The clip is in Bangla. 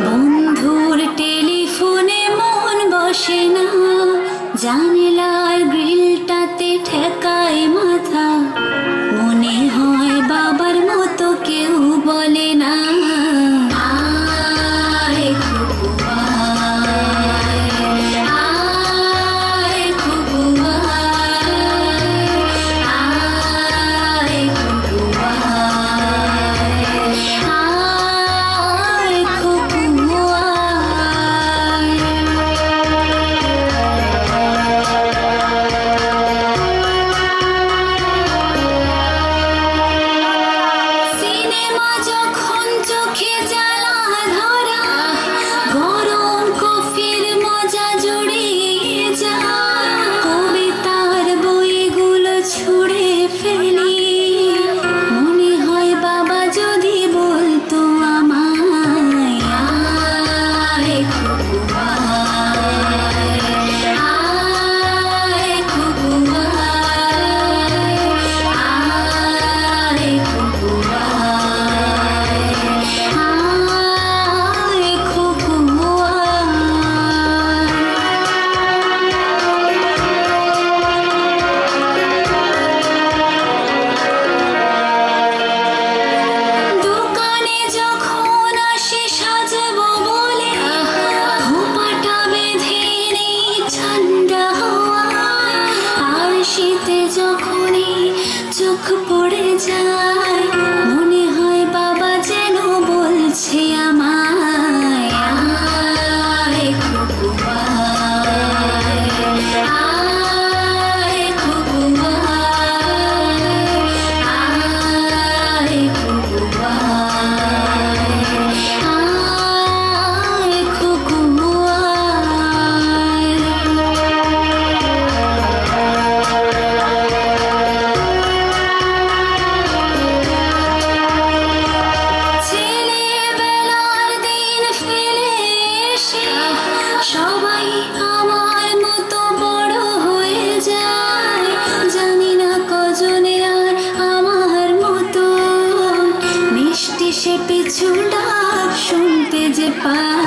বন্ধুর টেলিফোনে মন বসে না, জানালার গ্রিলটাতে ঠেকায় মাথা, মনে হয় বাবার মতো কেউ বলে না। চোখ পড়ে যায়, মনে হয় বাবা যেন বলছে আমায়, আয় খুকু আয়, আয় খুকু আয়, আয় খুকু আয়, আয় খুকু আয়। সবাই আমার মতো বড় হয়ে যায়, জানি না কজনে আর আমার মতো মিষ্টি সে পিছু ডাক শুনতে যে পায়।